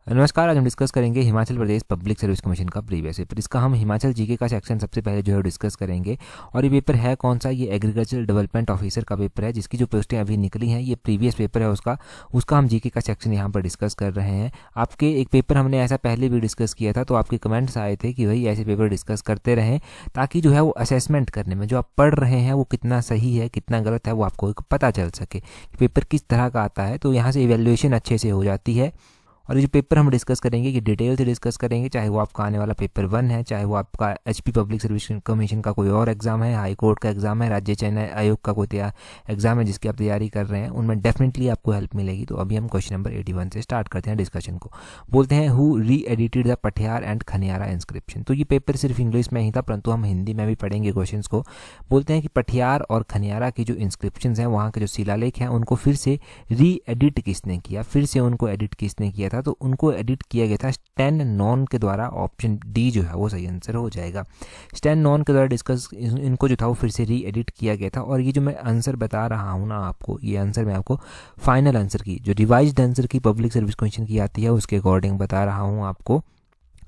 नमस्कार। आज हम डिस्कस करेंगे Himachal Pradesh public service commission का प्रीवियस पेपर। इसका हम हिमाचल जीके का सेक्शन सबसे पहले जो है डिस्कस करेंगे। और ये पेपर है कौन सा? ये एग्रीकल्चर डेवलपमेंट ऑफिसर का पेपर है, जिसकी जो पोस्टें अभी निकली हैं ये प्रीवियस पेपर है उसका हम जीके का सेक्शन यहाँ पर डिस्कस कर रहे हैं। आपके एक पेपर हमने ऐसा पहले भी डिस्कस किया था, तो आपके कमेंट्स आए थे कि भाई ऐसे पेपर डिस्कस करते रहें, ताकि जो है वो असेसमेंट करने में जो आप पढ़ रहे हैं वो कितना सही है कितना गलत है वो आपको पता चल सके कि पेपर किस तरह का आता है। तो यहाँ से इवेल्युएशन अच्छे से हो जाती है। और ये जो पेपर हम डिस्कस करेंगे कि डिटेल से डिस्कस करेंगे, चाहे वो आपका आने वाला पेपर 1 है, चाहे वो आपका एचपी पब्लिक सर्विस कमीशन का कोई और एग्जाम है, हाई कोर्ट का एग्जाम है, राज्य चयन आयोग का कोई एग्जाम है जिसकी आप तैयारी कर रहे हैं, उनमें डेफिनेटली आपको हेल्प मिलेगी। तो अभी हम क्वेश्चन नंबर 81 से स्टार्ट करते हैं डिस्कशन को। बोलते हैं who re edited the Pathiyar and Khaniyara inscription. तो ये पेपर सिर्फ इंग्लिश में ही था, परंतु हम हिंदी में भी पढ़ेंगे क्वेश्चन को। बोलते हैं कि पठियार और खनियारा की जो इंस्क्रिप्शन हैं, वहाँ के जो शिलालेख हैं, उनको फिर से री एडिट किसने किया, फिर से उनको एडिट किसने किया था? तो उनको एडिट किया गया था स्टैन नॉन के द्वारा। ऑप्शन डी जो है वो सही आंसर हो जाएगा। स्टैन नॉन के द्वारा डिस्कस इनको जो था वो फिर से री एडिट किया गया था। और ये जो मैं आंसर बता रहा हूँ ना आपको, ये आंसर मैं आपको फाइनल आंसर की जो रिवाइज्ड आंसर की पब्लिक सर्विस कमीशन की आती है उसके अकॉर्डिंग बता रहा हूँ आपको।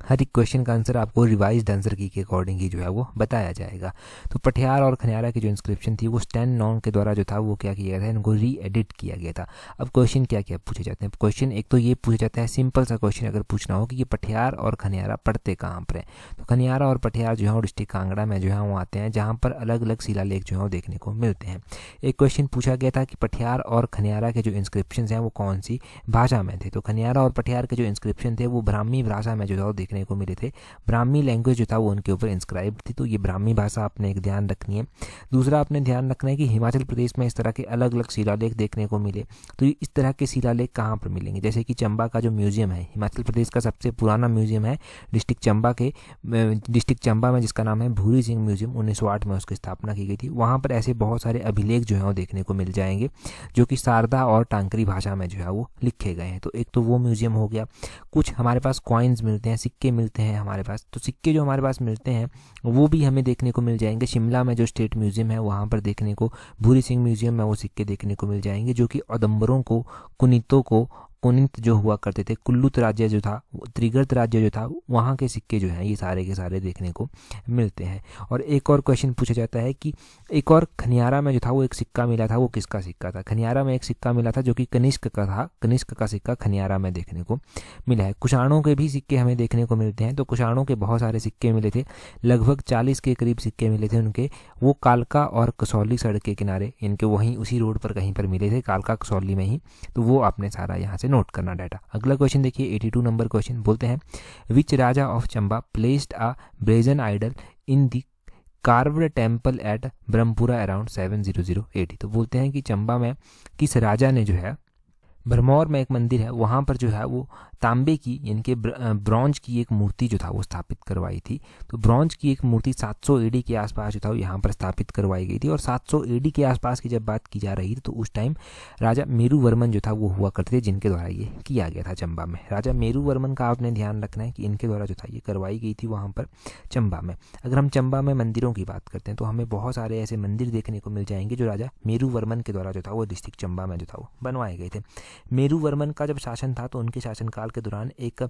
हर एक क्वेश्चन का आंसर आपको रिवाइज्ड आंसर की के अकॉर्डिंग ही जो है वो बताया जाएगा। तो पठियार और खनियारा की जो इंस्क्रिप्शन थी वो स्टैन नॉन के द्वारा जो था वो क्या किया गया था, इनको री एडिट किया गया था। अब क्वेश्चन क्या क्या पूछे जाते हैं? क्वेश्चन एक तो ये पूछा जाता है, सिंपल सा क्वेश्चन अगर पूछना हो कि ये पठियार और खनियारा पढ़ते कहाँ पर है, तो खनियारा और पठियार जो है वो डिस्ट्रिक्ट कांगड़ा में जो है वो आते हैं, जहाँ पर अलग अलग शिलालेख जो है वो देखने को मिलते हैं। एक क्वेश्चन पूछा गया था कि पठियार और खनियारा के जो इंस्क्रिप्शन हैं वो कौन सी भाषा में थे, तो खनियारा और पठियार के जो इंस्क्रिप्शन थे वो ब्राह्मी भाषा में जो है वो देखने को मिले थे। ब्राह्मी लैंग्वेज जो था वो उनके ऊपर इंस्क्राइब थी, तो ये ब्राह्मी भाषा आपने एक ध्यान रखनी है। दूसरा आपने ध्यान रखना है कि हिमाचल प्रदेश में इस तरह के अलग अलग शिलालेख देखने को मिले, तो इस तरह के शिलालेख कहाँ पर मिलेंगे? जैसे कि चंबा का जो म्यूजियम है, हिमाचल प्रदेश का सबसे पुराना म्यूजियम है डिस्ट्रिक्ट चंबा में, जिसका नाम है भूरी सिंह म्यूजियम। 1908 में उसकी स्थापना की गई थी। वहाँ पर ऐसे बहुत सारे अभिलेख जो हैं वो देखने को मिल जाएंगे जो कि शारदा और टांकरी भाषा में जो है वो लिखे गए हैं। तो एक तो वो म्यूजियम हो गया। कुछ हमारे पास कॉइन्स मिलते हैं, सिक्के मिलते हैं हमारे पास, तो सिक्के जो हमारे पास मिलते हैं वो भी हमें देखने को मिल जाएंगे। शिमला में जो स्टेट म्यूजियम है वहाँ पर देखने को, भूरी सिंह म्यूजियम में वो सिक्के देखने को मिल जाएंगे जो कि औदंबरों को, कुनित जो हुआ करते थे, कुल्लूत राज्य जो था, त्रिगर्त राज्य जो था, वहाँ के सिक्के जो हैं ये सारे के सारे देखने को मिलते हैं। और एक और क्वेश्चन पूछा जाता है कि एक और खनियारा में जो था वो एक सिक्का मिला था, वो किसका सिक्का था? खनियारा में एक सिक्का मिला था जो कि कनिष्क का था। कनिष्क का सिक्का खनियारा में देखने को मिला है। कुषाणों के भी सिक्के हमें देखने को मिलते हैं, तो कुषाणों के बहुत सारे सिक्के मिले थे, लगभग 40 के करीब सिक्के मिले थे उनके। वो कालका और कसौली सड़क के किनारे इनके वहीं उसी रोड पर कहीं पर मिले थे, कालका कसौली में ही। तो वो आपने सारा यहाँ से नोट करना डाटा। अगला क्वेश्चन देखिए, 82 नंबर क्वेश्चन। बोलते हैं which raja of Chamba placed a brazen idol in the carved temple at Brahmapura around 700 AD। तो बोलते हैं कि चंबा में किस राजा ने जो है, भरमौर में एक मंदिर है वहाँ पर जो है वो तांबे की यानी कि ब्रॉन्ज की एक मूर्ति जो था वो स्थापित करवाई थी। तो ब्रॉन्ज की एक मूर्ति 700 AD के आसपास जो था वो यहाँ पर स्थापित करवाई गई थी। और 700 AD के आसपास की जब बात की जा रही थी तो उस टाइम राजा मेरुवर्मन जो था वो हुआ करते थे, जिनके द्वारा ये किया गया था चंबा में। राजा मेरुवर्मन का आपने ध्यान रखना है कि इनके द्वारा जो था ये करवाई गई थी वहाँ पर चंबा में। अगर हम चंबा में मंदिरों की बात करते हैं तो हमें बहुत सारे ऐसे मंदिर देखने को मिल जाएंगे जो राजा मेरुवर्मन के द्वारा जो था वो डिस्ट्रिक्ट चंबा में जो था वो बनवाए गए थे। मेरुवर्मन का जब शासन था तो उनके शासनकाल के दौरान एक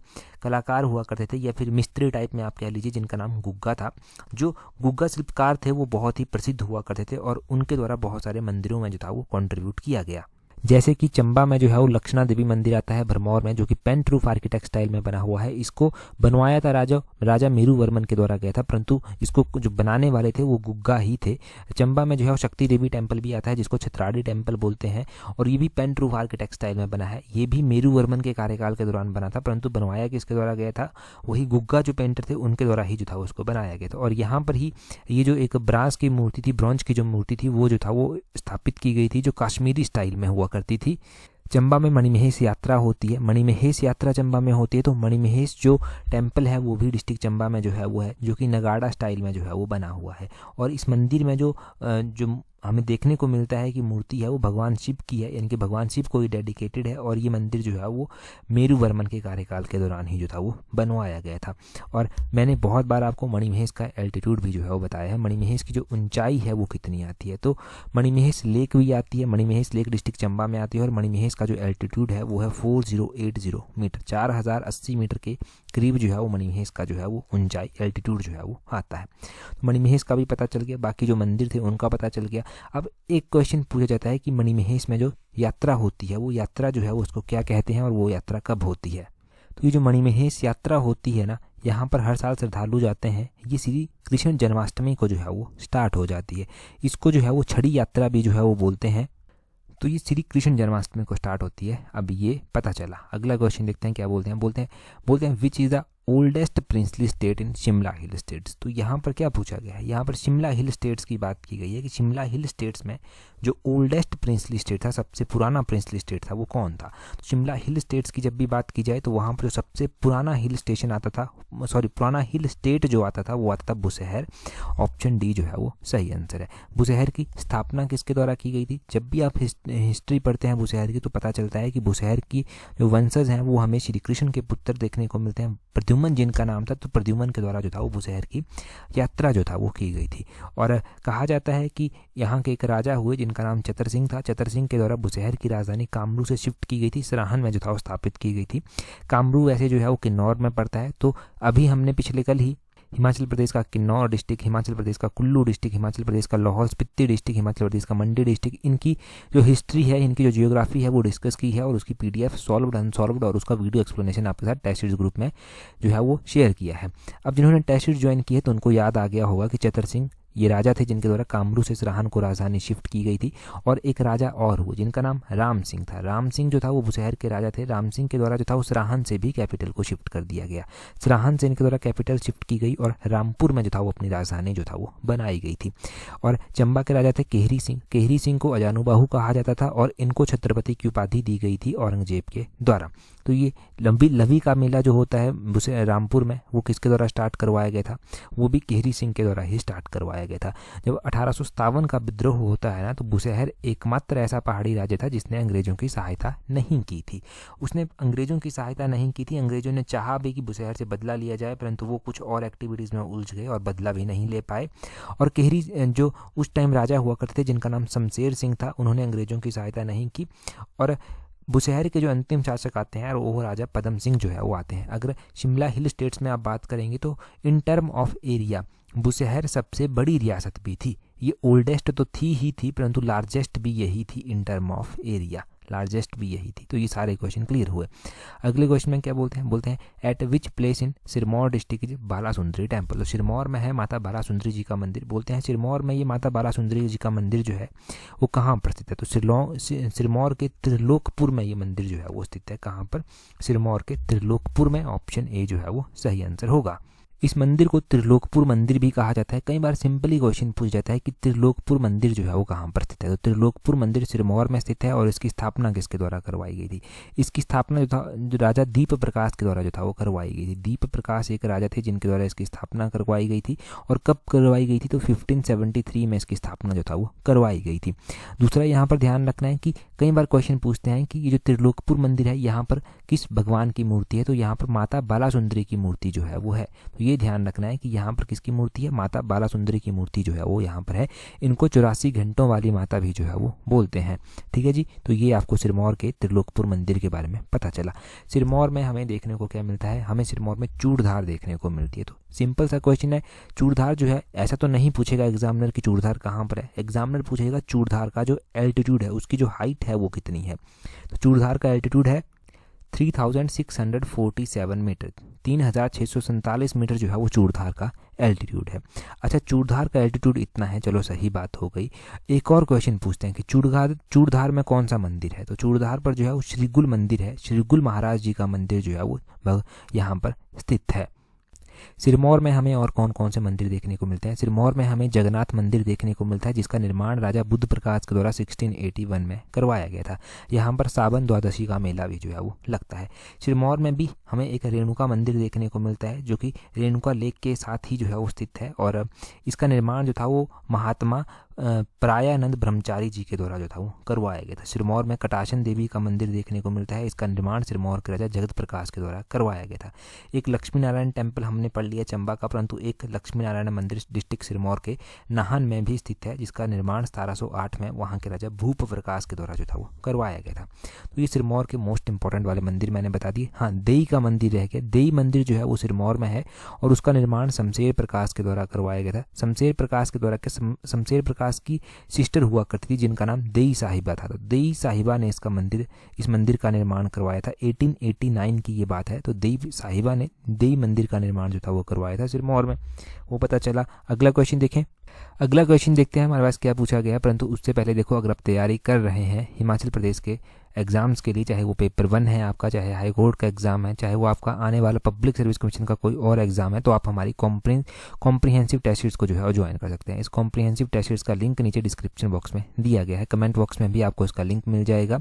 कलाकार हुआ करते थे, या फिर मिस्त्री टाइप में आप कह लीजिए, जिनका नाम गुग्गा था। जो गुग्गा शिल्पकार थे वो बहुत ही प्रसिद्ध हुआ करते थे और उनके द्वारा बहुत सारे मंदिरों में जो था वो कंट्रीब्यूट किया गया। जैसे कि चंबा में जो है वो लक्षणा देवी मंदिर आता है भरमौर में, जो कि पेंट रूफ आर्किटेक्ट स्टाइल में बना हुआ है। इसको बनवाया था राजा मेरुवर्मन के द्वारा गया था, परंतु इसको जो बनाने वाले थे वो गुग्गा ही थे। चंबा में जो है वो शक्ति देवी टेम्पल भी आता है जिसको छतराड़ी टेम्पल बोलते हैं, और ये भी पेंट रूफ आर्किटेक्ट स्टाइल में बना है। ये भी मेरुवर्मन के कार्यकाल के दौरान बना था, परंतु बनवाया किसके द्वारा गया था? वही गुग्गा जो पेंटर थे उनके द्वारा ही जो था उसको बनाया गया था। और यहाँ पर ही ये जो एक ब्रास की मूर्ति थी, ब्रॉन्ज की जो मूर्ति थी, वो जो था वो स्थापित की गई थी, जो कश्मीरी स्टाइल में हुआ करती थी। चंबा में मणिमहेश यात्रा होती है, मणिमहेश यात्रा चंबा में होती है, तो मणिमहेश जो टेम्पल है वो भी डिस्ट्रिक्ट चंबा में जो है वो है, जो कि नगाड़ा स्टाइल में जो है वो बना हुआ है। और इस मंदिर में जो हमें देखने को मिलता है कि मूर्ति है वो भगवान शिव की है, यानी कि भगवान शिव को ही डेडिकेटेड है। और ये मंदिर जो है वो मेरुवर्मन के कार्यकाल के दौरान ही जो था वो बनवाया गया था। और मैंने बहुत बार आपको मणिमहेश का एल्टीट्यूड भी जो है वो बताया है। मणिमहेश की जो ऊंचाई है वो कितनी आती है, तो मणिमहेश लेक भी आती है, मणिमहेश लेक डिस्ट्रिक्ट चंबा में आती है। और मणिमहेश का जो एल्टीट्यूड है वो है 4080 मीटर, 4080 मीटर के करीब जो है वो मणिमहेश का जो है वो ऊंचाई एल्टीट्यूड जो है वो आता है। तो मणिमहेश का भी पता चल गया, बाकी जो मंदिर थे उनका पता चल गया। अब एक क्वेश्चन पूछा जाता है कि मणिमहेश में जो यात्रा होती है वो यात्रा जो है वो उसको क्या कहते हैं और वो यात्रा कब होती है। तो ये जो मणिमहेश यात्रा होती है ना, यहाँ पर हर साल श्रद्धालु जाते हैं। ये श्री कृष्ण जन्माष्टमी को जो है वो स्टार्ट हो जाती है। इसको जो है वो छड़ी यात्रा भी जो है वो बोलते हैं। तो ये श्री कृष्ण जन्माष्टमी को स्टार्ट होती है। अब ये पता चला। अगला क्वेश्चन देखते हैं क्या बोलते हैं। बोलते हैं which is the oldest princely state in Shimla hill states. तो यहाँ पर क्या पूछा गया है, यहाँ पर शिमला हिल स्टेट्स की बात की गई है कि शिमला हिल स्टेट्स में जो ओल्डेस्ट प्रिंसली स्टेट था, सबसे पुराना प्रिंसली स्टेट था, वो कौन था। तो शिमला हिल स्टेट्स की जब भी बात की जाए तो वहाँ पर जो सबसे पुराना हिल स्टेशन आता था, पुराना हिल स्टेट जो आता था वो आता था बुशहर। ऑप्शन डी जो है वो सही आंसर है। बुशहर की स्थापना किसके द्वारा की गई थी। जब भी आप हिस्ट्री पढ़ते हैं बुशहर की तो पता चलता है कि बुशहर की जो वंशज हैं वो हमें श्री कृष्ण के पुत्र देखने को मिलते हैं। प्रद्युम्न जिनका नाम था, तो प्रद्युम्न के द्वारा जो था वो बुशहर की यात्रा जो था वो की गई थी। और कहा जाता है कि यहाँ के एक राजा हुए जिनका नाम चतर सिंह था। चतर सिंह के द्वारा बुशहर की राजधानी कामरू से शिफ्ट की गई थी, सराहन में जो था वो स्थापित की गई थी। कामरू वैसे जो है वो किन्नौर में पड़ता है। तो अभी हमने पिछले कल ही हिमाचल प्रदेश का किन्नौर डिस्ट्रिक्ट, हिमाचल प्रदेश का कुल्लू डिस्ट्रिक्ट, हिमाचल प्रदेश का लाहौल स्पीति डिस्ट्रिक्ट, हिमाचल प्रदेश का मंडी डिस्ट्रिक्ट, इनकी जो हिस्ट्री है, इनकी जो जियोग्राफी है वो डिस्कस की है। और उसकी पीडीएफ सॉल्व्ड अनसॉल्व्ड और उसका वीडियो एक्सप्लेनेशन आपके साथ टेस्ट सीरीज ग्रुप में जो है वो शेयर किया है। अब जिन्होंने टेस्ट सीरीज ज्वाइन की है तो उनको याद आ गया होगा कि चतर सिंह ये राजा थे जिनके द्वारा कामरू से सराहन को राजधानी शिफ्ट की गई थी। और एक राजा और हुए जिनका नाम राम सिंह था। राम सिंह जो था वो बुशहर के राजा थे। राम सिंह के द्वारा जो था वो सराहन से भी कैपिटल को शिफ्ट कर दिया गया। सराहन से इनके द्वारा कैपिटल शिफ्ट की गई और रामपुर में जो था वो अपनी राजधानी जो था वो बनाई गई थी। और चंबा के राजा थे केहरी सिंह। केहरी सिंह को अजानुबाहु कहा जाता था और इनको छत्रपति की उपाधि दी गई थी औरंगजेब के द्वारा। तो ये लवी का मेला जो होता है रामपुर में वो किसके द्वारा स्टार्ट करवाया गया था, वो भी केहरी सिंह के द्वारा ही स्टार्ट करवाया गया था। जब 1857 का विद्रोह होता है ना, तो बुशहर एकमात्र ऐसा पहाड़ी राज्य था जिसने अंग्रेजों की सहायता नहीं की थी। उसने अंग्रेजों की सहायता नहीं की थी। अंग्रेजों ने चाहा भी कि बुशहर से बदला लिया जाए, परंतु वो कुछ और एक्टिविटीज़ में उलझ गए और बदला भी नहीं ले पाए। और केहरी जो उस टाइम राजा हुआ करते थे जिनका नाम शमशेर सिंह था, उन्होंने अंग्रेजों की सहायता नहीं की। और बुशहर के जो अंतिम शासक आते हैं वो राजा पदम सिंह जो है वो आते हैं। अगर शिमला हिल स्टेट्स में आप बात करेंगे तो in term of area Bushahr सबसे बड़ी रियासत भी थी। ये ओल्डेस्ट तो थी ही थी, परंतु लार्जेस्ट भी यही थी इन टर्म ऑफ एरिया, लार्जेस्ट भी यही थी। तो ये सारे क्वेश्चन क्लियर हुए। अगले क्वेश्चन में क्या बोलते हैं eight which place in Sirmaur district is Balasundari temple. तो सिरमौर में है माता बालासुंदरी जी का मंदिर। बोलते हैं सिरमौर में ये माता बालासुंदरी जी का मंदिर जो है वो कहाँ पर स्थित है। तो सिरमौर के त्रिलोकपुर में ये मंदिर जो है वो स्थित है। कहाँ पर, सिरमौर के त्रिलोकपुर में। ऑप्शन ए जो है वो सही आंसर होगा। इस मंदिर को त्रिलोकपुर मंदिर भी कहा जाता है। कई बार सिंपली क्वेश्चन पूछ जाता है कि त्रिलोकपुर मंदिर जो है वो कहाँ पर स्थित है। तो त्रिलोकपुर मंदिर सिरमौर में स्थित है। और इसकी स्थापना किसके द्वारा करवाई गई थी। इसकी स्थापना जो था जो राजा दीप प्रकाश के द्वारा जो था वो करवाई गई थी। दीप प्रकाश एक राजा थे जिनके द्वारा इसकी स्थापना करवाई गई थी। और कब करवाई गई थी, तो 1573 में इसकी स्थापना जो था वो करवाई गई थी। दूसरा यहाँ पर ध्यान रखना है कि कई बार क्वेश्चन पूछते हैं कि ये जो त्रिलोकपुर मंदिर है यहाँ पर किस भगवान की मूर्ति है। तो यहाँ पर माता बालासुंदरी की मूर्ति जो है वो है। तो ये ध्यान रखना है कि यहाँ पर किसकी मूर्ति है, माता बालासुंदरी की मूर्ति जो है वो यहाँ पर है। इनको 84 घंटों वाली माता भी जो है वो बोलते हैं। ठीक है जी। तो ये आपको सिरमौर के त्रिलोकपुर मंदिर के बारे में पता चला। सिरमौर में हमें देखने को क्या मिलता है, हमें सिरमौर में चूड़धार देखने को मिलती है। तो सिंपल सा क्वेश्चन है, चूड़धार जो है ऐसा तो नहीं पूछेगा एग्जामिनर की चूड़धार कहाँ पर है। एग्जामिनर पूछेगा चूड़धार का जो एल्टीट्यूड है, उसकी जो हाइट है वो कितनी है। तो चूड़धार का एल्टीट्यूड है 3647 मीटर, 3647 मीटर जो है वो चूड़धार का एल्टीट्यूड है। अच्छा, चूड़धार का एल्टीट्यूड इतना है, चलो सही बात हो गई। एक और क्वेश्चन पूछते हैं कि चूड़धार में कौन सा मंदिर है। तो चूड़धार पर जो है वो श्रीगुल मंदिर है। श्रीगुल महाराज जी का मंदिर जो है वो यहाँ पर स्थित है। सिरमौर में हमें और कौन कौन से मंदिर देखने को मिलते हैं। सिरमौर में हमें जगन्नाथ मंदिर देखने को मिलता है जिसका निर्माण राजा बुद्ध प्रकाश के द्वारा 1681 में करवाया गया था। यहाँ पर सावन द्वादशी का मेला भी जो है वो लगता है। सिरमौर में भी हमें एक रेणुका मंदिर देखने को मिलता है जो कि रेणुका लेक के साथ ही जो है वो स्थित है, और इसका निर्माण जो था वो महात्मा प्रायानंद ब्रह्मचारी जी के द्वारा जो था वो करवाया गया था। सिरमौर में कटाशन देवी का मंदिर देखने को मिलता है, इसका निर्माण सिरमौर के राजा जगत प्रकाश के द्वारा करवाया गया था। एक लक्ष्मी नारायण टेम्पल हमने पढ़ लिया चंबा का, परंतु एक लक्ष्मी नारायण मंदिर डिस्ट्रिक्ट सिरमौर के नाहन में भी स्थित है, जिसका निर्माण 1708 में वहाँ के राजा भूप प्रकाश के द्वारा जो था वो करवाया गया था। तो ये सिरमौर के मोस्ट इंपॉर्टेंट वाले मंदिर मैंने बता दिए। हाँ, देई का मंदिर रह गया। देई मंदिर जो है वो सिरमौर में है और उसका निर्माण शमशेर प्रकाश के द्वारा करवाया गया था। शमशेर प्रकाश के द्वारा शमशेर प्रकाश की सिस्टर हुआ करती थी जिनका नाम देई साहिबा था। तो देई साहिबा ने इस मंदिर का निर्माण करवाया था। 1889 की ये बात है। तो देई साहिबा ने देई मंदिर का निर्माण जो था वो करवाया था सिरमौर में, वो पता चला। अगला क्वेश्चन देखें। अगला क्वेश्चन देखते हैं हमारे पास क्या पूछा गया है, परंतु उससे पहले देखो, अगर आप तैयारी कर रहे हैं हिमाचल प्रदेश के एग्जाम्स के लिए, चाहे वो पेपर 1 है आपका, चाहे हाई कोर्ट का एग्जाम है, चाहे वो आपका आने वाला पब्लिक सर्विस कमीशन का कोई और एग्जाम है, तो आप हमारी कॉम्प्रिहेंसिव टेस्ट सीरीज को जो है वो ज्वाइन कर सकते हैं। इस कॉम्प्रिहेंसिव टेस्ट सीरीज का लिंक नीचे डिस्क्रिप्शन बॉक्स में दिया गया है, कमेंट बॉक्स में भी आपको इसका लिंक मिल जाएगा।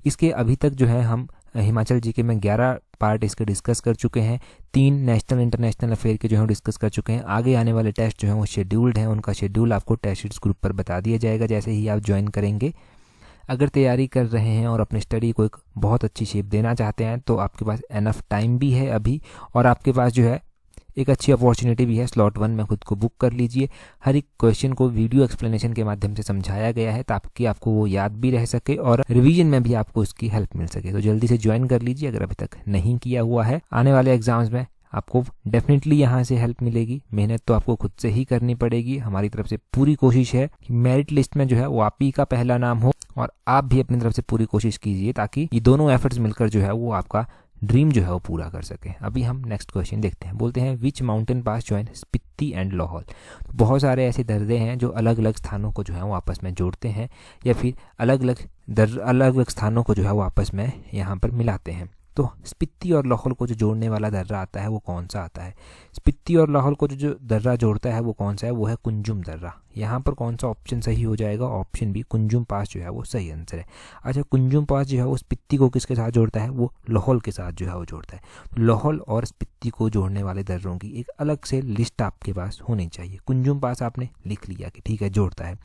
इसके अभी तक जो है हम हिमाचल जीके में 11 पार्ट इसके डिस्कस कर चुके हैं। 3 नेशनल इंटरनेशनल अफेयर के जो है डिस्कस कर चुके हैं। आगे आने वाले टेस्ट जो हैं वो शेड्यूल्ड हैं, उनका शेड्यूल आपको टेस्ट सीरीज ग्रुप पर बता दिया जाएगा जैसे ही आप ज्वाइन करेंगे। अगर तैयारी कर रहे हैं और अपनी स्टडी को एक बहुत अच्छी शेप देना चाहते हैं तो आपके पास एनफ टाइम भी है अभी, और आपके पास जो है एक अच्छी अपॉर्चुनिटी भी है। स्लॉट 1 में खुद को बुक कर लीजिए। हर एक क्वेश्चन को वीडियो एक्सप्लेनेशन के माध्यम से समझाया गया है ताकि आपको वो याद भी रह सके और रिवीजन में भी आपको इसकी हेल्प मिल सके। तो जल्दी से ज्वाइन कर लीजिए अगर अभी तक नहीं किया हुआ है। आने वाले एग्जाम्स में आपको डेफिनेटली यहाँ से हेल्प मिलेगी। मेहनत तो आपको खुद से ही करनी पड़ेगी। हमारी तरफ से पूरी कोशिश है कि मेरिट लिस्ट में जो है वो आप ही का पहला नाम हो, और आप भी अपनी तरफ से पूरी कोशिश कीजिए ताकि ये दोनों एफर्ट्स मिलकर जो है वो आपका ड्रीम जो है वो पूरा कर सके। अभी हम नेक्स्ट क्वेश्चन देखते हैं। बोलते हैं which mountain pass join Spiti and Lahaul. तो बहुत सारे ऐसे दर्रे हैं जो अलग अलग स्थानों को जो है वो आपस में जोड़ते हैं, या फिर अलग अलग स्थानों को जो है वो आपस में यहाँ पर मिलाते हैं। तो स्पीति और लाहौल को जो जोड़ने वाला दर्रा आता है वो कौन सा आता है? स्पीति और लाहौल को जो दर्रा जोड़ता है वो कौन सा है? वो है कुंजुम दर्रा। यहाँ पर कौन सा ऑप्शन सही हो जाएगा? ऑप्शन बी, कुंजुम पास जो है वो सही आंसर है। अच्छा, कुंजुम पास जो है वो स्पीति को किसके साथ जोड़ता है? वो लाहौल के साथ जो है वो जोड़ता है। लाहौल और स्पीति को जोड़ने वाले दर्रों की एक अलग से लिस्ट आपके पास होनी चाहिए। कुंजुम पास आपने लिख लिया कि ठीक है जोड़ता है।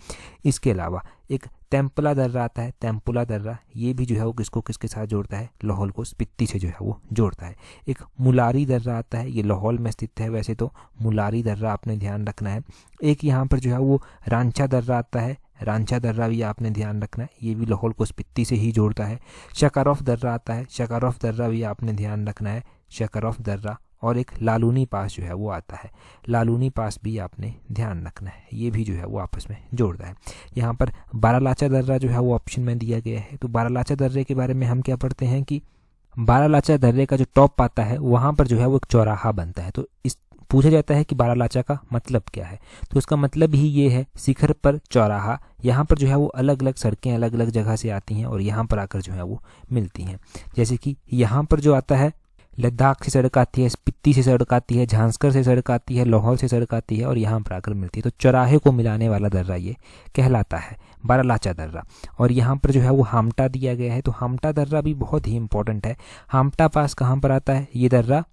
इसके अलावा एक तेम्पुला दर्रा आता है। तेम्पुला दर्रा ये भी जो है वो किसके साथ जोड़ता है? लाहौल को स्पीति से जो है वो जोड़ता है। एक मुलारी दर्रा आता है, ये लाहौल में स्थित है वैसे तो, मुलारी दर्रा आपने ध्यान रखना है। एक यहाँ पर जो है वो रांचा दर्रा आता है, रांचा दर्रा भी आपने ध्यान रखना है, ये भी लाहौल को स्पीति से ही जोड़ता है। शकारोफ दर्रा आता है, शकारोफ दर्रा भी आपने ध्यान रखना है, शकारोफ दर्रा। और एक लालूनी पास जो है वो आता है, लालूनी पास भी आपने ध्यान रखना है, ये भी जो है वो आपस में जोड़ता है। यहाँ पर बारालाचा दर्रा जो है वो ऑप्शन में दिया गया है। तो बारालाचा दर्रे के बारे में हम क्या पढ़ते हैं कि बारालाचा दर्रे का जो टॉप आता है वहाँ पर जो है वो एक चौराहा बनता है। तो इस पूछा जाता है कि बारालाचा का मतलब क्या है? तो उसका मतलब ही ये है शिखर पर चौराहा। यहाँ पर जो है वो अलग अलग सड़कें अलग अलग जगह से आती हैं और यहाँ पर आकर जो है वो मिलती हैं। जैसे कि यहाँ पर जो आता है लद्दाख से सड़क आती है, स्पीति से सड़क आती है, झांसकर से सड़क आती है, लाहौल से सड़क आती है और यहाँ पर आकर मिलती है। तो चौराहे को मिलाने वाला दर्रा ये कहलाता है बारालाचा दर्रा। और यहाँ पर जो है वो हामटा दिया गया है। तो हामटा दर्रा भी बहुत ही इंपॉर्टेंट है। हामटा पास कहाँ पर आता है? ये दर्रा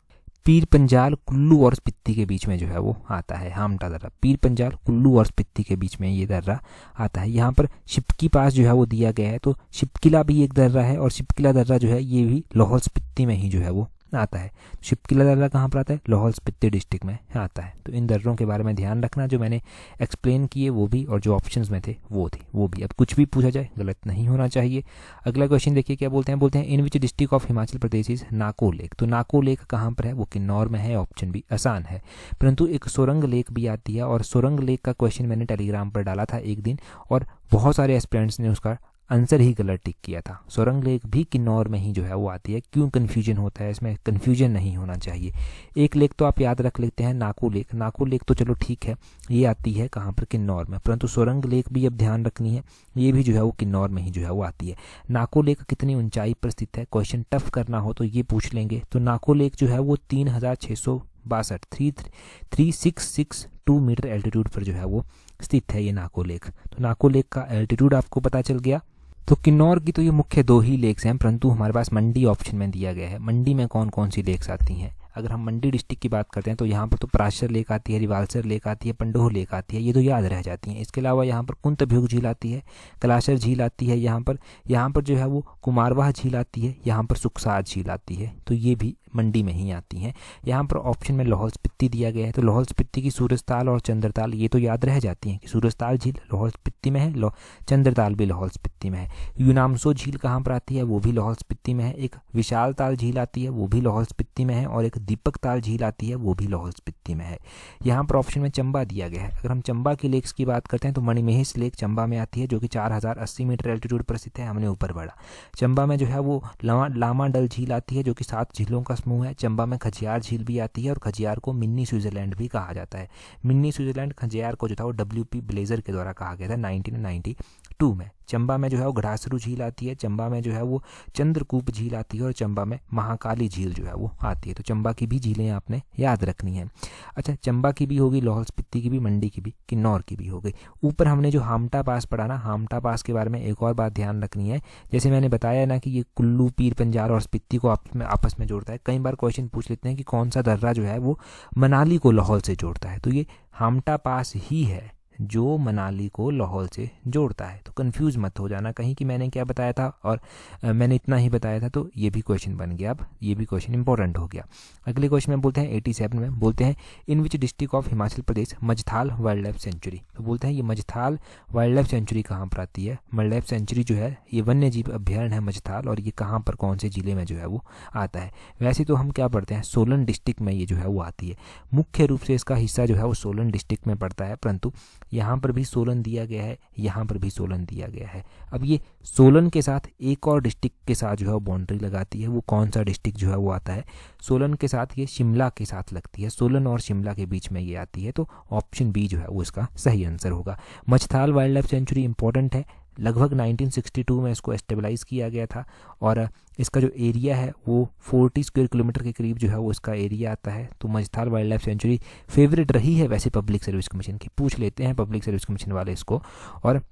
पीर पंजाल, कुल्लू और स्पीति के बीच में जो है वो आता है। हामटा दर्रा पीर पंजाल, कुल्लू और स्पीति के बीच में ये दर्रा आता है। यहाँ पर शिपकी पास जो है वो दिया गया है। तो शिपकिला भी एक दर्रा है और शिपकिला दर्रा जो है ये भी लाहौल स्पीति में ही जो है वो आता है। शिपकिला दर्रा कहाँ पर आता है? लाहौल स्पीति डिस्ट्रिक्ट में आता है। तो इन दर्रों के बारे में ध्यान रखना, जो मैंने एक्सप्लेन किए वो भी और जो ऑप्शंस में थे वो भी। अब कुछ भी पूछा जाए गलत नहीं होना चाहिए। अगला क्वेश्चन देखिए क्या बोलते हैं। In which district of Himachal Pradesh is Nako lake. तो नाको लेक कहाँ पर है? वो किन्नौर में है। ऑप्शन भी आसान है। परंतु एक सोरंग लेक भी आती है और सोरंग लेक का क्वेश्चन मैंने टेलीग्राम पर डाला था एक दिन और बहुत सारे एस्पिरेंट्स ने उसका आंसर ही गलत टिक किया था। सोरंग लेक भी किन्नौर में ही जो है वो आती है। क्यों कन्फ्यूजन होता है? इसमें कन्फ्यूजन नहीं होना चाहिए। एक लेक तो आप याद रख लेते हैं, नाको लेक। नाको लेक तो चलो ठीक है, ये आती है कहाँ पर? किन्नौर में। परंतु सोरंग लेक भी अब ध्यान रखनी है, ये भी जो है वो किन्नौर में ही जो है वो आती है। नाको लेक कितनी ऊंचाई पर स्थित है? क्वेश्चन टफ करना हो तो ये पूछ लेंगे। तो नाको लेक जो है वो 3662 मीटर एल्टीट्यूड पर जो है वो स्थित है ये नाको लेक। तो नाको लेक का एल्टीट्यूड आपको पता चल गया। तो किन्नौर की तो ये मुख्य 2 ही लेक्स हैं, परंतु हमारे पास मंडी ऑप्शन में दिया गया है। मंडी में कौन कौन सी लेक्स आती हैं? अगर हम मंडी डिस्ट्रिक्ट की बात करते हैं तो यहाँ पर तो पराशर लेक आती है, रिवाल्सर लेक आती है, पंडोह लेक आती है, ये तो याद रह जाती हैं। इसके अलावा यहाँ पर कुंतभ्यूग झील आती है, कलाशर झील आती है, यहाँ पर जो है वो कुमारवाह झील आती है, यहाँ पर सुखसाद झील आती है, तो ये भी मंडी में ही आती हैं। यहाँ पर ऑप्शन में लाहौल स्पीति दिया गया है, तो लाहौल स्पीति की सूरजताल और चंद्रताल ये तो याद रह जाती हैं कि सूरजताल झील लाहौल स्पीति में है, चंद्रताल भी लाहौल स्पीति में है। यूनामसो झील कहाँ पर आती है? वो भी लाहौल स्पीति में है। एक विशाल ताल झील आती है, वो भी लाहौल स्पीति में है, और एक दीपक ताल झील आती है, वो भी लाहौल स्पीति में है। यहाँ पर ऑप्शन में चंबा दिया गया है। अगर हम चंबा की लेक्स की बात करते हैं तो मणिमहेश लेक चंबा में आती है, जो कि 4080 मीटर एल्टीट्यूड पर स्थित है। हमने ऊपर बढ़ा। चंबा में जो है वो लामा डल झील आती है, जो कि 7 झीलों का समूह है। चंबा में खजियार झील भी आती है, और खजियार को मिनी स्विट्जरलैंड भी कहा जाता है। मिनी स्विट्जरलैंड खजियार को जो था वो WP ब्लेजर के द्वारा कहा गया था 1992 में। चंबा में जो है वो घड़ासरू झील आती है, चंबा में जो है वो चंद्रकूप झील आती है, और चंबा में महाकाली झील जो है वो आती है। तो चंबा की भी झीलें आपने याद रखनी है। अच्छा, चंबा की भी होगी, लाहौल स्पीति की भी, मंडी की भी, किन्नौर की भी हो गई। ऊपर हमने जो हामटा पास पढ़ा ना, हामटा पास के बारे में एक और बात ध्यान रखनी है। जैसे मैंने बताया ना कि ये कुल्लू, पीर पंजाल और स्पीति को आपस में जोड़ता है। कई बार क्वेश्चन पूछ लेते हैं कि कौन सा दर्रा जो है वो मनाली को लाहौल से जोड़ता है, तो ये हामटा पास ही है जो मनाली को लाहौल से जोड़ता है। तो कंफ्यूज मत हो जाना कहीं कि मैंने क्या बताया था और मैंने इतना ही बताया था, तो ये भी क्वेश्चन बन गया। अब ये भी क्वेश्चन इंपॉर्टेंट हो गया। अगले क्वेश्चन में बोलते हैं 87 में बोलते हैं in which district of Himachal Pradesh Majathal wildlife sanctuary. तो बोलते हैं ये मजथाल वाइल्ड लाइफ सेंचुरी कहाँ पर आती है। वाइल्ड लाइफ सेंचुरी जो है ये वन्य जीव अभ्यारण्य है मजथाल, और ये कहाँ पर कौन से जिले में जो है वो आता है। वैसे तो हम क्या पढ़ते हैं, सोलन डिस्ट्रिक्ट में ये जो है वो आती है। मुख्य रूप से इसका हिस्सा जो है वो सोलन डिस्ट्रिक्ट में पड़ता है, परंतु यहाँ पर भी सोलन दिया गया है, यहाँ पर भी सोलन दिया गया है। अब ये सोलन के साथ एक और डिस्ट्रिक्ट के साथ जो है वो बाउंड्री लगाती है। वो कौन सा डिस्ट्रिक्ट जो है वो आता है, सोलन के साथ ये शिमला के साथ लगती है। सोलन और शिमला के बीच में ये आती है, तो ऑप्शन बी जो है वो इसका सही आंसर होगा। मछथाल वाइल्ड लाइफ सेंचुरी इंपॉर्टेंट है। लगभग 1962 में इसको एस्टेबलाइज किया गया था, और इसका जो एरिया है वो 40 स्क्वायर किलोमीटर के करीब जो है वो इसका एरिया आता है। तो मजथाल वाइल्ड लाइफ सेंचुरी फेवरेट रही है वैसे पब्लिक सर्विस कमीशन की। पूछ लेते हैं पब्लिक सर्विस कमीशन वाले इसको। और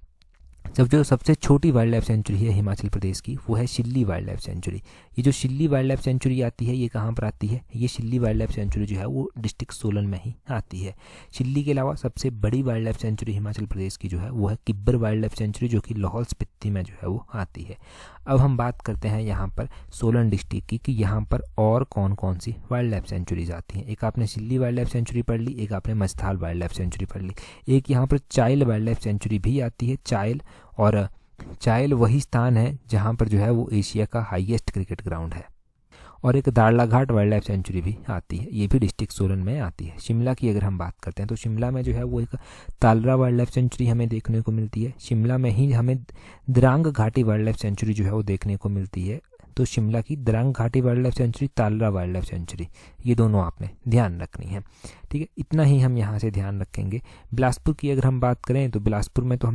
जब जो सबसे छोटी वाइल्ड लाइफ सेंचुरी है हिमाचल प्रदेश की वो है शिल्ली वाइल्ड लाइफ सेंचुरी। ये जो शिल्ली वाइल्ड लाइफ सेंचुरी आती है ये कहाँ पर आती है, ये शिल्ली वाइल्ड लाइफ सेंचुरी जो है वो डिस्ट्रिक्ट सोलन में ही आती है। शिल्ली के अलावा सबसे बड़ी wild life sanctuary Himachal Pradesh की जो है वो है किब्बर वाइल्ड लाइफ सेंचुरी, जो कि लाहौल स्पीति में जो है वो आती है। अब हम बात करते हैं यहाँ पर सोलन डिस्ट्रिक्ट की कि यहाँ पर और कौन कौन सी वाइल्ड लाइफ सेंचुरीज आती हैं। एक आपने शिल्ली वाइल्ड लाइफ सेंचुरी पढ़ ली, एक आपने मजथाल वाइल्ड लाइफ सेंचुरी पढ़ ली, एक यहाँ पर चाइल वाइल्ड लाइफ सेंचुरी भी आती है। चाइल वही स्थान है जहाँ पर जो है वो एशिया का हाईएस्ट क्रिकेट ग्राउंड है। और एक दाड़लाघाट वाइल्ड लाइफ सेंचुरी भी आती है, ये भी डिस्ट्रिक्ट सोलन में आती है। शिमला की अगर हम बात करते हैं तो शिमला में जो है वो एक तालरा वाइल्ड लाइफ सेंचुरी हमें देखने को मिलती है। शिमला में ही हमें द्रांग घाटी वाइल्ड लाइफ सेंचुरी जो है वो देखने को मिलती है। तो शिमला की Daranghati wildlife sanctuary, Talra wildlife sanctuary, ये दोनों आपने ध्यान रखनी है। ठीक है, इतना ही हम यहाँ से ध्यान रखेंगे। बिलासपुर की अगर हम बात करें तो बिलासपुर में तो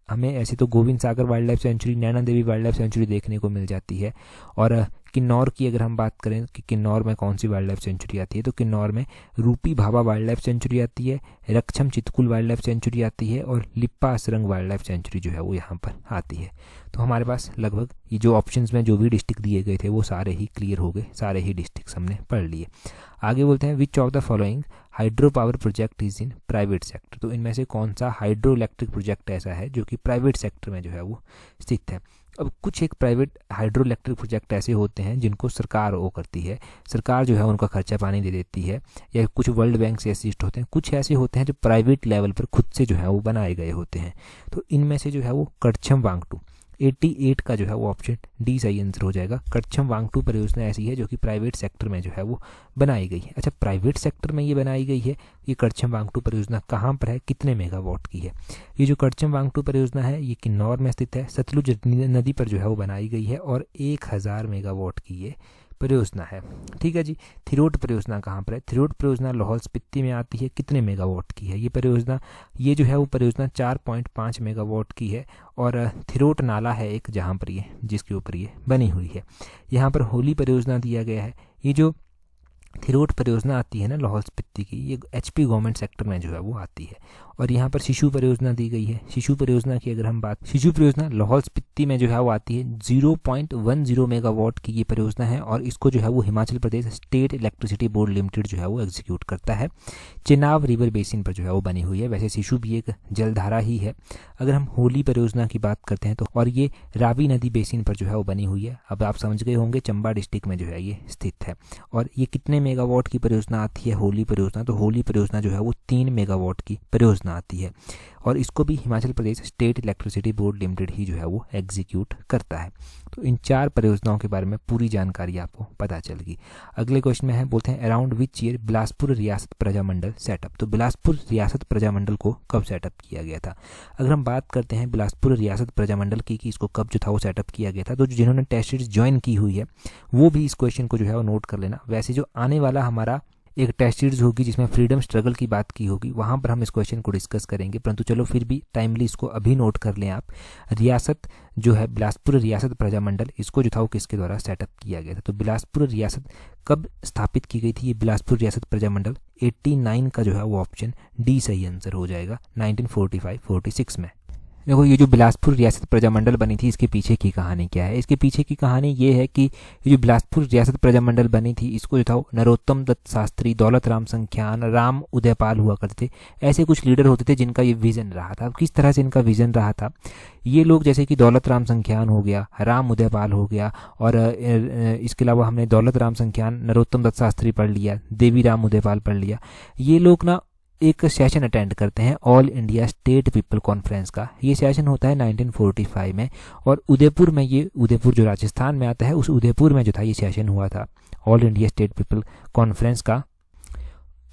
हमें ऐसे तो गोविंद सागर wild life sanctuary, Naina Devi wild life sanctuary देखने को मिल जाती है। और किन्नौर की अगर हम बात करें कि किन्नौर में कौन सी वाइल्ड लाइफ सेंचुरी आती है, तो किन्नौर में रूपी भाभा वाइल्ड लाइफ सेंचुरी आती है, Raksham Chitkul wild life sanctuary आती है, और लिप्पा असरंग वाइल्ड लाइफ सेंचुरी जो है वो यहाँ पर आती है। तो हमारे पास लगभग ये जो ऑप्शंस में जो भी डिस्ट्रिक्ट दिए गए थे वो सारे ही क्लियर हो गए, सारे ही डिस्ट्रिक्ट हमने पढ़ लिए। आगे बोलते हैं which of the following hydro power project is in private sector. तो इनमें से कौन सा हाइड्रो इलेक्ट्रिक प्रोजेक्ट ऐसा है जो कि प्राइवेट सेक्टर में जो है वो स्थित है। अब कुछ एक प्राइवेट हाइड्रो इलेक्ट्रिक प्रोजेक्ट ऐसे होते हैं जिनको सरकार वो करती है, सरकार जो है उनका खर्चा पानी दे देती है, या कुछ वर्ल्ड बैंक से असिस्ट होते हैं। कुछ ऐसे होते हैं जो प्राइवेट लेवल पर खुद से जो है वो बनाए गए होते हैं। तो इनमें से जो है वो करछम वांगटू 88 का जो है वो ऑप्शन डी सही आंसर हो जाएगा। करछम वांगटू परियोजना ऐसी है जो कि प्राइवेट सेक्टर में जो है वो बनाई गई है। अच्छा, प्राइवेट सेक्टर में ये बनाई गई है, ये करछम वांगटू परियोजना कहाँ पर है, कितने मेगावाट की है। ये जो करछम वांगटू परियोजना है ये किन्नौर में स्थित है, सतलुज नदी पर जो है वो बनाई गई है, और 1000 मेगावाट की ये परियोजना है। ठीक है जी। थिरोट परियोजना कहाँ पर है, थिरोट परियोजना लाहौल स्पीति में आती है। कितने मेगावाट की है ये परियोजना, ये जो है वो परियोजना 4.5 मेगावाट की है। और थिरोट नाला है एक जहाँ पर ये, जिसके ऊपर ये बनी हुई है। यहाँ पर होली परियोजना दिया गया है। ये जो थिरोट परियोजना आती है ना लाहौल स्पीति की, ये HP गवर्नमेंट सेक्टर में जो है वो आती है। और यहाँ पर शिशु परियोजना दी गई है। शिशु परियोजना की अगर हम बात, शिशु परियोजना लाहौल स्पीति में जो है वो आती है। 0.10 मेगावाट की ये परियोजना है और इसको जो है वो Himachal Pradesh state electricity board limited जो है वो एग्जीक्यूट करता है। चेनाब रिवर बेसिन पर जो है वो बनी हुई है। वैसे शिशु भी एक जलधारा ही है। अगर हम होली परियोजना की बात करते हैं तो, और ये रावी नदी बेसिन पर जो है वो बनी हुई है। अब आप समझ गए होंगे चंबा डिस्ट्रिक्ट में जो है ये स्थित है। और ये कितने मेगावाट की परियोजना आती है होली परियोजना? तो होली परियोजना जो है वो 3 मेगावाट की परियोजना आती है और इसको भी Himachal Pradesh state electricity board limited ही जो है वो एग्जीक्यूट करता है। तो इन 4 परियोजनाओं के बारे में पूरी जानकारी आपको पता चल गई। अगले क्वेश्चन में है, बोलते हैं अराउंड विच ईयर बिलासपुर रियासत प्रजामंडल सेटअप। तो बिलासपुर रियासत प्रजामंडल को कब सेटअप किया गया था? अगर हम बात करते हैं बिलासपुर रियासत प्रजामंडल की कि इसको कब जो था वो सेटअप किया गया था, तो जिन्होंने टेस्ट सीरीज ज्वाइन की हुई है वो भी इस क्वेश्चन को जो है वो नोट कर लेना। वैसे जो आने वाला हमारा एक टेस्ट सीरीज होगी जिसमें फ्रीडम स्ट्रगल की बात की होगी, वहाँ पर हम इस क्वेश्चन को डिस्कस करेंगे, परंतु चलो फिर भी टाइमली इसको अभी नोट कर लें आप। रियासत जो है बिलासपुर रियासत प्रजामंडल, इसको जो था वो किसके द्वारा सेटअप किया गया था? तो बिलासपुर रियासत कब स्थापित की गई थी ये बिलासपुर रियासत प्रजामंडल? 89 का जो है वो ऑप्शन डी सही आंसर हो जाएगा, 1945-46 में। देखो ये जो बिलासपुर रियासत प्रजामंडल बनी थी इसके पीछे की कहानी क्या है? इसके पीछे की कहानी ये है कि ये जो बिलासपुर रियासत प्रजामंडल बनी थी इसको जो था नरोत्तम दत्त शास्त्री, दौलत राम संख्यान, राम उदयपाल हुआ करते थे। ऐसे कुछ लीडर होते थे जिनका ये विजन रहा था। अब किस तरह से इनका विजन रहा था? ये लोग जैसे कि दौलत राम संख्यान हो गया, राम उदयपाल हो गया, और इसके अलावा हमने दौलत राम संख्यान, नरोत्तम दत्त शास्त्री पढ़ लिया, देवी राम उदयपाल पढ़ लिया। ये लोग ना एक सेशन अटेंड करते हैं all India state people conference का। ये सेशन होता है 1945 में और उदयपुर में, ये उदयपुर जो राजस्थान में आता है उस उदयपुर में जो था ये सेशन हुआ था all India state people conference का।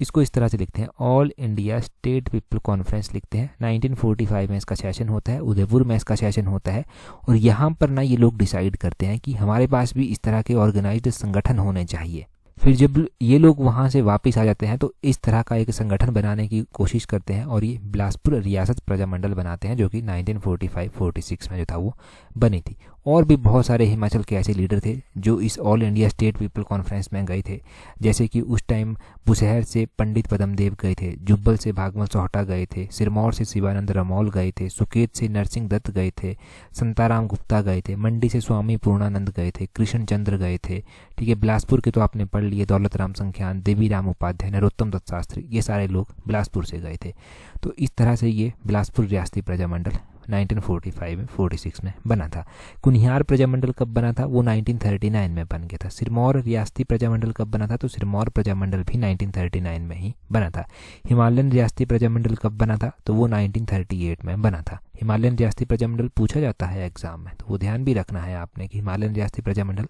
इसको इस तरह से लिखते हैं, all India state people conference लिखते हैं। 1945 में इसका सेशन होता है, उदयपुर में इसका सेशन होता है और यहाँ पर ना ये लोग डिसाइड करते हैं कि हमारे पास भी इस तरह के ऑर्गेनाइज्ड संगठन होने चाहिए। फिर जब ये लोग वहाँ से वापस आ जाते हैं तो इस तरह का एक संगठन बनाने की कोशिश करते हैं और ये बिलासपुर रियासत प्रजामंडल बनाते हैं जो कि 1945-46 में जो था वो बनी थी। और भी बहुत सारे हिमाचल के ऐसे लीडर थे जो इस all India state people conference में गए थे, जैसे कि उस टाइम बुशहर से पंडित पदमदेव गए थे, जुब्बल से भागमल सोहटा गए थे, सिरमौर से शिवानंद रमौल गए थे, सुकेत से नरसिंह दत्त गए थे, संताराम गुप्ता गए थे, मंडी से स्वामी पूर्णानंद गए थे, कृष्ण चंद्र गए थे। ठीक है, बिलासपुर के तो आपने पढ़ लिए, दौलत राम संख्यान, देवी राम उपाध्याय, नरोत्तम दत्त शास्त्री, ये सारे लोग बिलासपुर से गए थे। तो इस तरह से ये बिलासपुर रियासती प्रजामंडल 1945-46 में बना था। कुनिहार प्रजामंडल कब बना था? वो 1939 में बन गया था। सिरमौर रियासती प्रजामंडल कब बना था? तो सिरमौर प्रजामंडल भी 1939 में ही बना था। हिमालयन रियासती प्रजामंडल कब बना था? तो वो 1938 में बना था। हिमालयन रियासती प्रजामंडल पूछा जाता है एग्जाम में, तो वो ध्यान भी रखना है आपने कि हिमालयन रियासती प्रजामंडल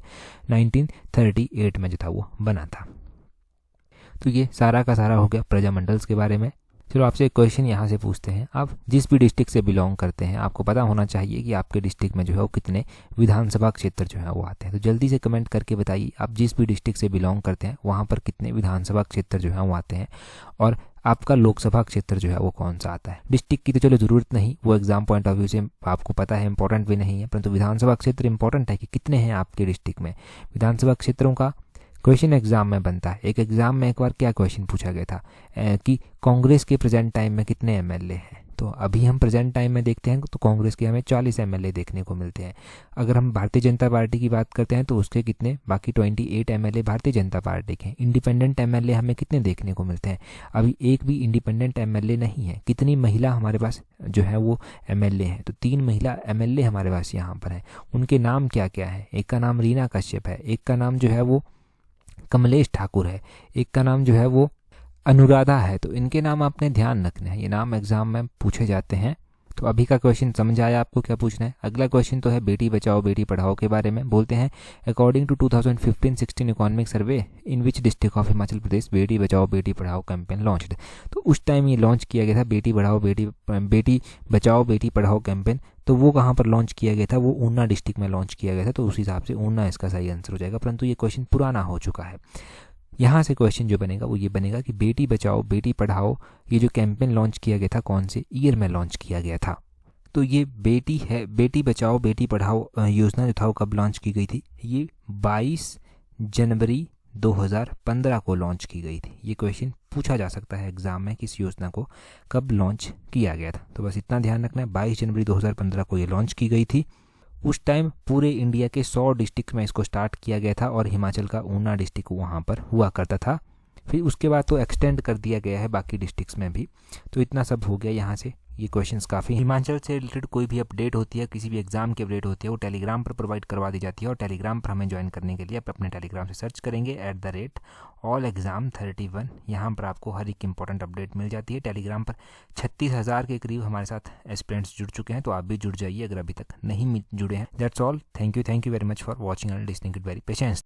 1938 में जो था वो बना था। तो ये सारा का सारा हो गया प्रजामंडल्स के बारे में। चलो आपसे एक क्वेश्चन यहाँ से पूछते हैं, आप जिस भी डिस्ट्रिक्ट से बिलोंग करते हैं आपको पता होना चाहिए कि आपके डिस्ट्रिक्ट में जो है वो कितने विधानसभा क्षेत्र जो है वो आते हैं। तो जल्दी से कमेंट करके बताइए आप जिस भी डिस्ट्रिक्ट से बिलोंग करते हैं वहाँ पर कितने विधानसभा क्षेत्र जो है वो आते हैं और आपका लोकसभा क्षेत्र जो है वो कौन सा आता है। डिस्ट्रिक्ट की तो चलो ज़रूरत नहीं, वो एग्जाम पॉइंट ऑफ व्यू से आपको पता है, इंपॉर्टेंट भी नहीं है, परंतु विधानसभा क्षेत्र इंपॉर्टेंट है कि कितने हैं आपके डिस्ट्रिक्ट में। विधानसभा क्षेत्रों का क्वेश्चन एग्जाम में बनता है। एक एग्जाम में एक बार क्या क्वेश्चन पूछा गया था कि कांग्रेस के प्रेजेंट टाइम में कितने एमएलए हैं। तो अभी हम प्रेजेंट टाइम में देखते हैं तो कांग्रेस के हमें 40 एमएलए देखने को मिलते हैं। अगर हम भारतीय जनता पार्टी की बात करते हैं तो उसके कितने, बाकी 28 एमएलए भारतीय जनता पार्टी के हैं। इंडिपेंडेंट एमएलए हमें कितने देखने को मिलते हैं? अभी एक भी इंडिपेंडेंट एमएलए नहीं है। कितनी महिला हमारे पास जो है वो एमएलए हैं? तो 3 महिला एमएलए हमारे पास यहाँ पर हैं। उनके नाम क्या क्या है? एक का नाम रीना कश्यप है, एक का नाम जो है वो कमलेश ठाकुर है, एक का नाम जो है वो अनुराधा है। तो इनके नाम आपने ध्यान रखना है, ये नाम एग्जाम में पूछे जाते हैं। तो अभी का क्वेश्चन समझ आया आपको क्या पूछना है। अगला क्वेश्चन तो है बेटी बचाओ बेटी पढ़ाओ के बारे में। बोलते हैं according to 2015-16 economic survey in which district of Himachal Pradesh Beti Bachao Beti Padhao campaign launched. तो उस टाइम ये लॉन्च किया गया था बेटी बचाओ बेटी पढ़ाओ कैंपेन। तो वो कहाँ पर लॉन्च किया गया था? वो ऊना डिस्ट्रिक्ट में लॉन्च किया गया था। तो उस हिसाब से ऊना इसका सही आंसर हो जाएगा, परंतु ये क्वेश्चन पुराना हो चुका है। यहाँ से क्वेश्चन जो बनेगा वो ये बनेगा कि बेटी बचाओ बेटी पढ़ाओ ये जो कैंपेन लॉन्च किया गया था कौन से ईयर में लॉन्च किया गया था? तो ये बेटी बचाओ बेटी पढ़ाओ योजना जो था वो कब लॉन्च की गई थी? ये 22 जनवरी 2015 को लॉन्च की गई थी। ये क्वेश्चन पूछा जा सकता है एग्जाम में, किस योजना को कब लॉन्च किया गया था। तो बस इतना ध्यान रखना है, 22 जनवरी 2015 को ये लॉन्च की गई थी। उस टाइम पूरे इंडिया के 100 डिस्ट्रिक्ट में इसको स्टार्ट किया गया था और हिमाचल का ऊना डिस्ट्रिक्ट वहाँ पर हुआ करता था। फिर उसके बाद तो एक्सटेंड कर दिया गया है बाकी डिस्ट्रिक्ट्स में भी। तो इतना सब हो गया यहाँ से। ये क्वेश्चंस काफ़ी, हिमाचल से रिलेटेड कोई भी अपडेट होती है, किसी भी एग्जाम की अपडेट होती है, वो टेलीग्राम पर प्रोवाइड करवा दी जाती है। और टेलीग्राम पर हमें ज्वाइन करने के लिए आप अपने टेलीग्राम से सर्च करेंगे @allexam31। यहाँ पर आपको हर एक इंपॉर्टेंट अपडेट मिल जाती है। टेलीग्राम पर 36,000 के करीब हमारे साथ एस्पिरेंट्स जुड़ चुके हैं, तो आप भी जुड़ जाइए अगर अभी तक नहीं जुड़े हैं। That's all. Thank you very much for watching and listening it very patience.